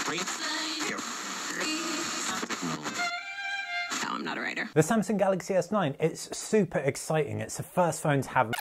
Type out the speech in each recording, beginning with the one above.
No, I'm not a writer. The Samsung Galaxy S9, it's super exciting. It's the first phone to have...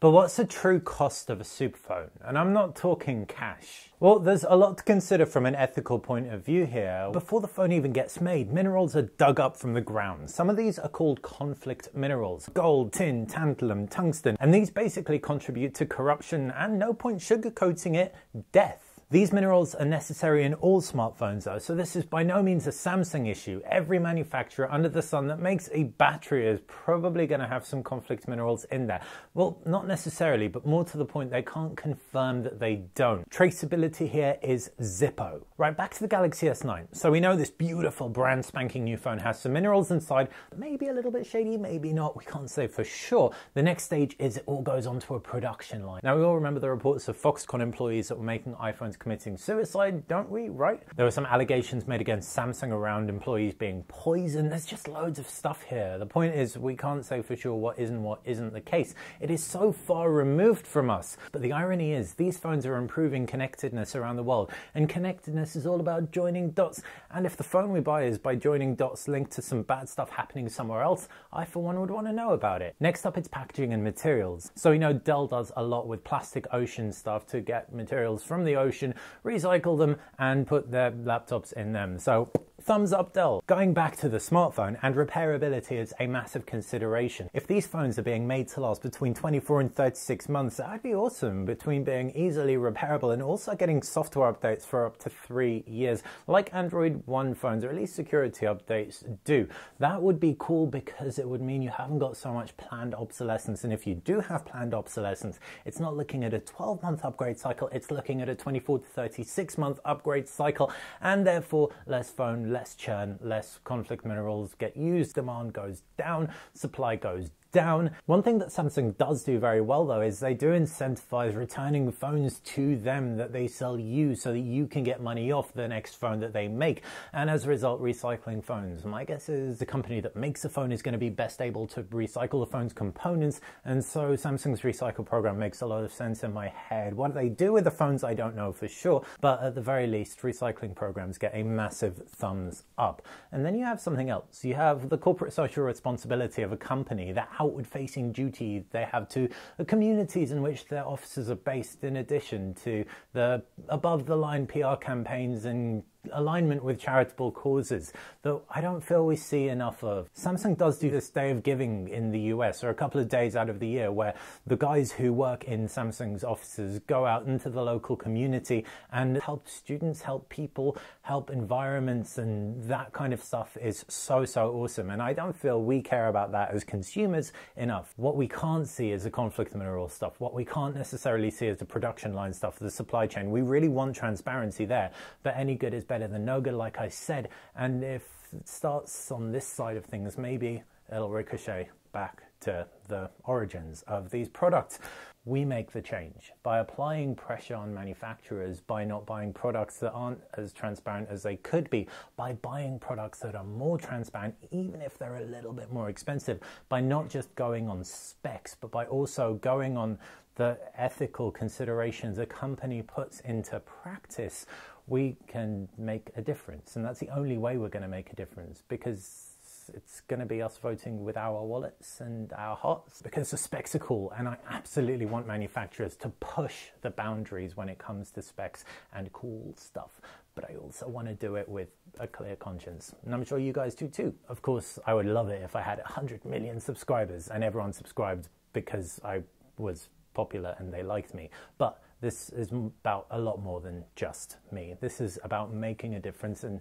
But what's the true cost of a superphone? And I'm not talking cash. Well, there's a lot to consider from an ethical point of view here. Before the phone even gets made, minerals are dug up from the ground. Some of these are called conflict minerals. Gold, tin, tantalum, tungsten. And these basically contribute to corruption and, no point sugarcoating it, death. These minerals are necessary in all smartphones though, so this is by no means a Samsung issue. Every manufacturer under the sun that makes a battery is probably going to have some conflict minerals in there. Well, not necessarily, but more to the point, they can't confirm that they don't. Traceability here is Zippo. Right, back to the Galaxy S9. So we know this beautiful brand spanking new phone has some minerals inside, that may be a little bit shady, maybe not, we can't say for sure. The next stage is it all goes onto a production line. Now we all remember the reports of Foxconn employees that were making iPhones committing suicide, don't we? Right? There were some allegations made against Samsung around employees being poisoned. There's just loads of stuff here. The point is, we can't say for sure what isn't the case. It is so far removed from us. But the irony is, these phones are improving connectedness around the world, and connectedness is all about joining dots. And if the phone we buy is by joining dots linked to some bad stuff happening somewhere else, I for one would want to know about it. Next up, it's packaging and materials. So we know Dell does a lot with plastic ocean stuff to get materials from the ocean, recycle them, and put their laptops in them. So thumbs up Dell. Going back to the smartphone, and repairability is a massive consideration. If these phones are being made to last between 24 and 36 months, that'd be awesome, between being easily repairable and also getting software updates for up to 3 years, like Android One phones, or at least security updates do. That would be cool because it would mean you haven't got so much planned obsolescence, and if you do have planned obsolescence, it's not looking at a 12-month upgrade cycle, it's looking at a 24 to 36-month upgrade cycle, and therefore less phone, less churn, less conflict minerals get used, demand goes down, supply goes down. One thing that Samsung does do very well though is they do incentivize returning phones to them that they sell you, so that you can get money off the next phone that they make, and as a result recycling phones. My guess is the company that makes a phone is going to be best able to recycle the phone's components, and so Samsung's recycle program makes a lot of sense in my head. What they do with the phones I don't know for sure, but at the very least recycling programs get a massive thumbs up. And then you have something else. You have the corporate social responsibility of a company, that outward-facing duty they have to the communities in which their offices are based, in addition to the above-the-line PR campaigns and alignment with charitable causes, though I don't feel we see enough of. Samsung does do this Day of Giving in the US, or a couple of days out of the year, where the guys who work in Samsung's offices go out into the local community and help students, help people, help environments, and that kind of stuff is so awesome, and I don't feel we care about that as consumers enough. What we can't see is the conflict mineral stuff. What we can't necessarily see is the production line stuff, the supply chain. We really want transparency there, but any good is better than no good, like I said, and if it starts on this side of things, maybe it'll ricochet back to the origins of these products. We make the change by applying pressure on manufacturers, by not buying products that aren't as transparent as they could be, by buying products that are more transparent, even if they're a little bit more expensive, by not just going on specs, but by also going on the ethical considerations a company puts into practice. We can make a difference, and that's the only way we're going to make a difference, because it's going to be us voting with our wallets and our hearts, because the specs are cool, and I absolutely want manufacturers to push the boundaries when it comes to specs and cool stuff, but I also want to do it with a clear conscience, and I'm sure you guys do too. Of course, I would love it if I had 100 million subscribers and everyone subscribed because I was popular and they liked me, but this is about a lot more than just me. This is about making a difference and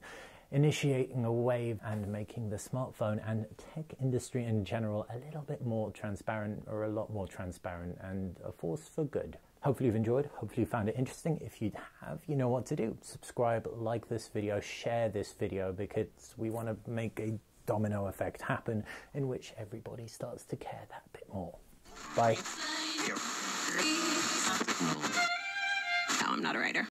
initiating a wave and making the smartphone and tech industry in general a little bit more transparent, or a lot more transparent, and a force for good. Hopefully you've enjoyed, hopefully you found it interesting. If you have, you know what to do. Subscribe, like this video, share this video, because we want to make a domino effect happen in which everybody starts to care that bit more. Bye. No, I'm not a writer.